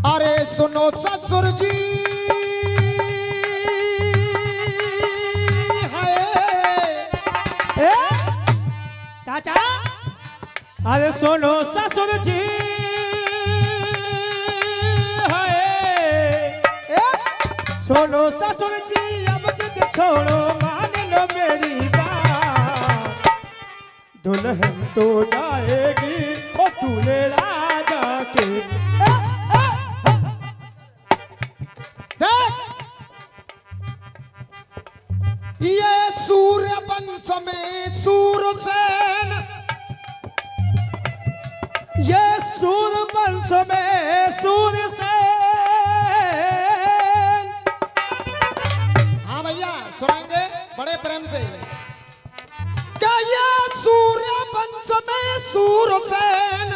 अरे सुनो ससुर जी ए चाचा, अरे सुनो ससुर जी सुनो ससुर जी, अब जिद छोड़ो मान लो मेरी बात। दुल्हन तो जाएगी और दूल्हे राजा के। देख ये सूर्य वंश में सूरसेन, ये सूर्य वंश में सूरसेन। सुनेंगे बड़े प्रेम से। क्या ये सूर्य वंश में सूरसेन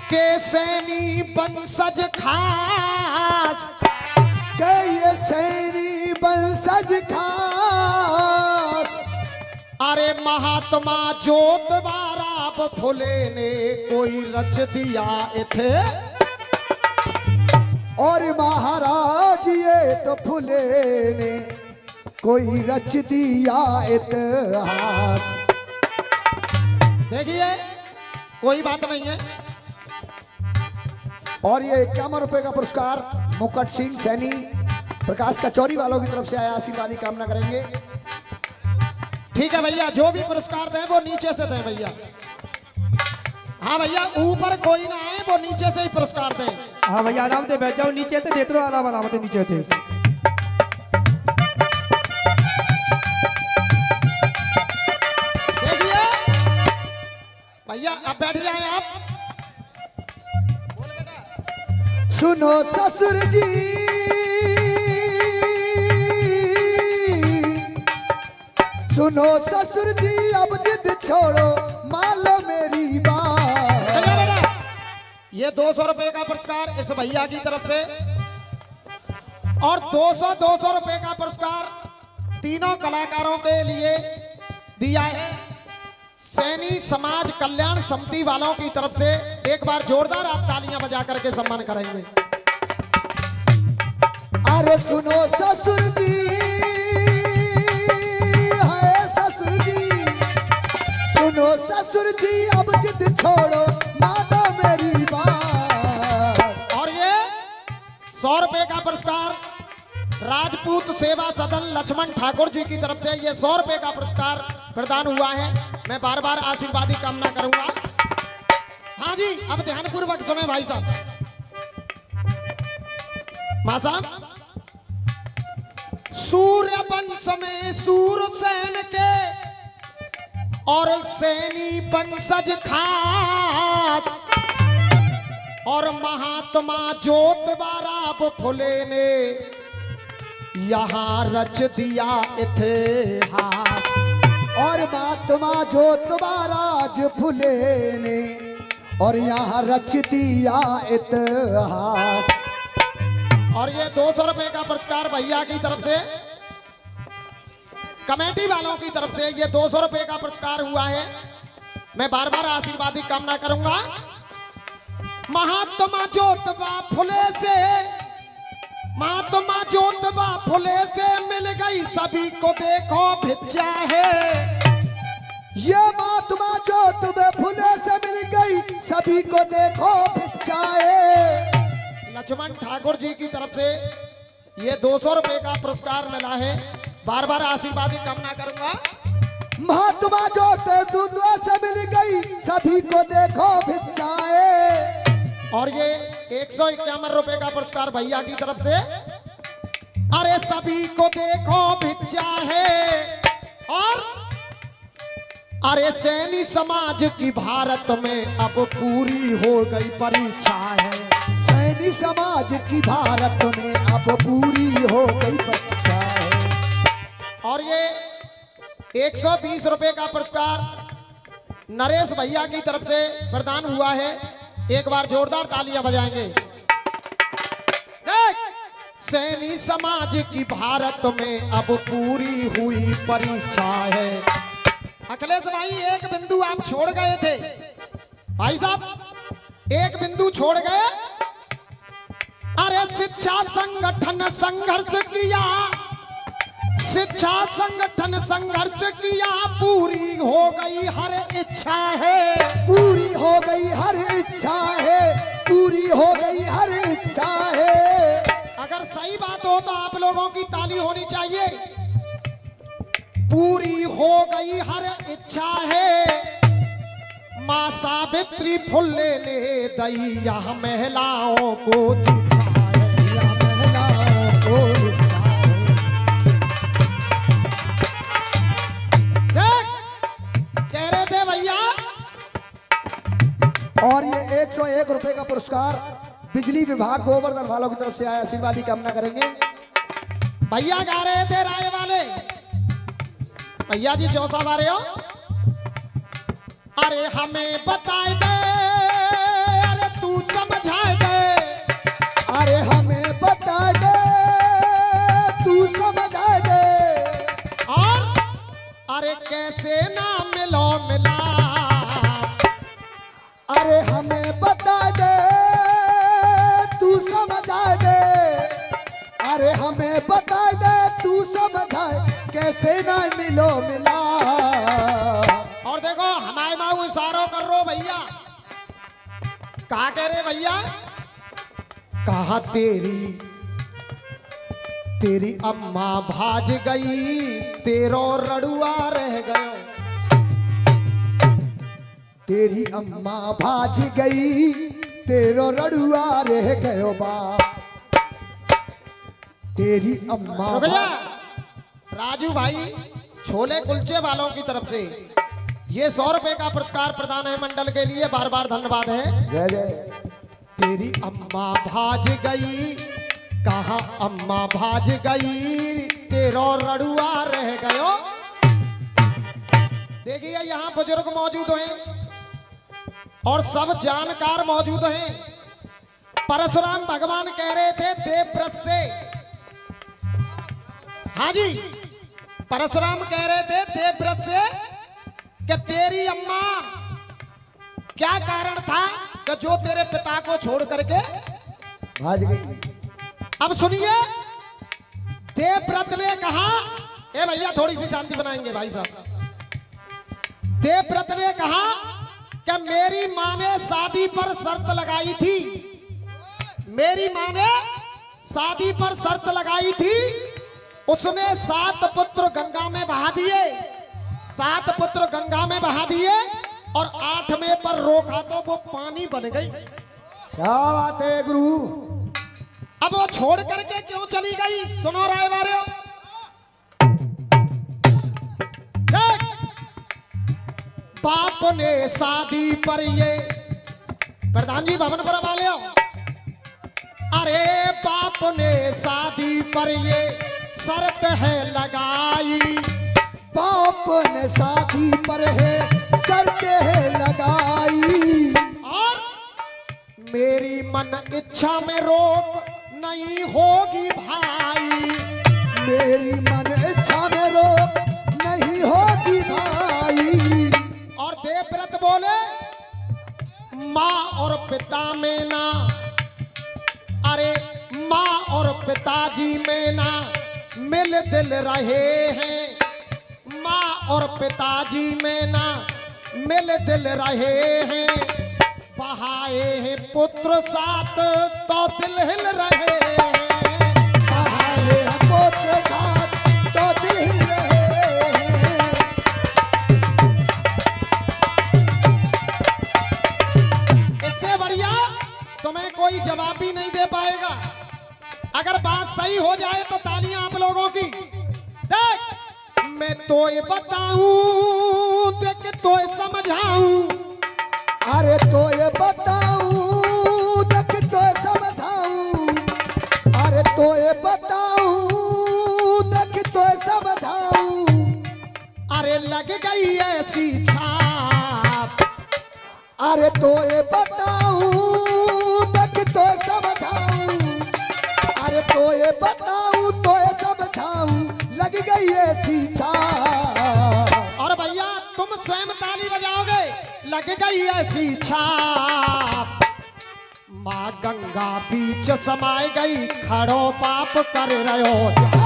के सैनी वंशज खास, क्या ये सैनी वंशज खास। अरे महात्मा ज्योतिबा फुले ने कोई रच दिया इथे, और महाराज ये तो फुले ने कोई रच दिया इतिहास। देखिए कोई बात नहीं है। और ये 51 रुपए का पुरस्कार मुकुट सिंह सैनी प्रकाश कचौरी वालों की तरफ से आया, आशीर्वादी कामना करेंगे। ठीक है भैया, जो भी पुरस्कार दें वो नीचे से दें भैया। हाँ भैया, ऊपर कोई ना आए, वो नीचे से ही पुरस्कार दें। हाँ भैया, आराम से बैठ जाओ, नीचे थे देते रहो, आराम से नीचे थे। देखिए भैया, अब बैठ जाएं आप। सुनो ससुर जी, सुनो ससुर जी, अब जिद छोड़ो मान लो मेरी बात। बेटा, ये 200 रुपए का पुरस्कार इस भैया की तरफ से, और 200 रुपए का पुरस्कार तीनों कलाकारों के लिए दिया है सैनी समाज कल्याण समिति वालों की तरफ से। एक बार जोरदार आप तालियां बजा करके सम्मान करेंगे। अरे सुनो ससुर जी, हाय ससुर जी, सुनो ससुर जी, अब जिद छोड़ो मानो मेरी बात। और ये 100 रुपए का पुरस्कार राजपूत सेवा सदन लक्ष्मण ठाकुर जी की तरफ से, ये 100 रुपए का पुरस्कार प्रदान हुआ है। मैं बार बार आशीर्वादी कामना करूंगा। हाँ जी, अब ध्यानपूर्वक सुने भाई साहब। मां साहब, सूर्य वंश में सूरसेन के और सैनी वंशज खास, और महात्मा ज्योतिबा फुले ने यहाँ रच दिया इतिहास। और महात्मा ज्योतिबा फुले ने और यहाँ रच दिया इतिहास। और ये 200 रुपए का पुरस्कार भैया की तरफ से, कमेटी वालों की तरफ से ये 200 रुपए का पुरस्कार हुआ है। मैं बार बार आशीर्वादी कामना करूंगा। महात्मा ज्योतिबा फुले से, महात्मा ज्योतिबा फुले से मिल गई सभी को देखो भिक्षा है। ये महात्मा ज्योतिबा फुले से मिल गई सभी को देखो भिक्षा है। लक्ष्मण ठाकुर जी की तरफ से ये 200 रुपए का पुरस्कार मिला है। बार बार आशीर्वादी कामना करूंगा। महात्मा ज्योतिबा से मिल गई सभी को देखो भिक्षा है। और ये 151 रुपए का पुरस्कार भैया की तरफ से, अरे सभी को देखो भिक्षा है। और अरे सैनी समाज की भारत में अब पूरी हो गई परीक्षा है। सैनी समाज की भारत में अब पूरी हो गई परीक्षा है। और ये 120 रुपए का पुरस्कार नरेश भैया की तरफ से प्रदान हुआ है। एक बार जोरदार तालियां बजाएंगे। देख, सैनी समाज की भारत में अब पूरी हुई परीक्षा है। अखिलेश भाई, एक बिंदु आप छोड़ गए थे भाई साहब, एक बिंदु छोड़ गए। अरे शिक्षा संगठन संघर्ष किया, शिक्षा संगठन संघर्ष किया, पूरी हो गई हर इच्छा है, पूरी हो गई हर इच्छा है, पूरी हो गई हर इच्छा है। अगर सही बात हो तो आप लोगों की ताली होनी चाहिए। पूरी हो गई हर इच्छा है, माँ सावित्री फुल्ले ने दैया महिलाओं को दिखाए, या महिलाओं को दिखाए। देख कह रहे थे भैया। और ये 101 रुपए का पुरस्कार बिजली विभाग गोवर्धन वालों की तरफ से आया, आशीर्वाद की कामना करेंगे। भैया गा रहे थे राय वाले, भैया जी चौसा बारे हो। अरे हमें बताए दे, अरे तू समझाए दे, अरे हमें बता दे, तू समझा दे। और अरे कैसे ना मिलो मिला, अरे हमें बता दे, तू समझा दे। अरे हमें बता दे, तू समझा, कैसे ना मिलो मिला। और देखो हमारे माऊ इशारों कर रो भैया। कहा कह रहे भैया, कहा तेरी अम्मा भाज गई, तेरो रड़ुआ रह गयो, तेरी अम्मा भाज गई, तेरो रड़ुआ रह गयो बाप। तेरी अम्मा रुक जा। राजू भाई छोले कुलचे वालों की तरफ से ये 100 रुपए का पुरस्कार प्रदान है मंडल के लिए, बार बार धन्यवाद है। जय जय। तेरी अम्मा भाज गई, कहा अम्मा भाज गई, तेरो रड़ुआ रह गयो। देखिए यहाँ बुजुर्ग मौजूद हैं और सब जानकार मौजूद हैं। परशुराम भगवान कह रहे थे देवव्रत से, हाँ जी परशुराम कह रहे थे देवव्रत से कि तेरी अम्मा क्या कारण था कि जो तेरे पिता को छोड़ करके भाज गई। अब सुनिए, देवव्रत ने कहा, ए भैया थोड़ी सी शांति बनाएंगे भाई साहब। देवव्रत ने कहा कि मेरी मां ने शादी पर शर्त लगाई थी, मेरी मां ने शादी पर शर्त लगाई थी। उसने 7 पुत्र गंगा में बहा दिए, 7 पुत्र गंगा में बहा दिए और 8वें पर रोका तो वो पानी बन गई। क्या बात है गुरु। अब वो छोड़ करके क्यों चली गई, सुनो राय वाले। देख बाप ने शादी पर ये, प्रधान जी भवन पर वाले हो, अरे बाप ने शादी पर ये शर्त है लगाई, बाप ने शादी पर है शर्त है लगाई। और मेरी मन इच्छा में रोक नहीं होगी भाई, मेरी मन इच्छा में रोक नहीं होगी भाई। और देवव्रत बोले माँ और पिता में ना, अरे माँ और पिताजी में ना मिल दिल रहे हैं, माँ और पिताजी में ना मिल दिल रहे हैं, बहाए हैं पुत्र साथ तो दिल हिल रहे हैं, बहाए हैं पुत्र साथ तो दिल हिल रहे हैं। इससे बढ़िया तुम्हें कोई जवाब भी नहीं दे पाएगा। अगर बात सही हो जाए तो तालियां आप लोगों की। देख मैं तो ये बताऊं, देख तो ये समझाऊं, अरे तो ये बताऊं, देख तो ये समझाऊं। अरे तो ये बताऊं, देख तो ये समझाऊं। अरे लग गई ऐसी छाप, अरे तो ये बताऊं, देख तो ये समझाऊं। अरे तो ये बताऊं, तो ये समझाऊं, लग गई ऐसी छाप। और भैया तुम स्वयं ताली बजाओगे, लग गई ऐसी छाप, माँ गंगा बीच समाय गई खड़ो पाप कर रहो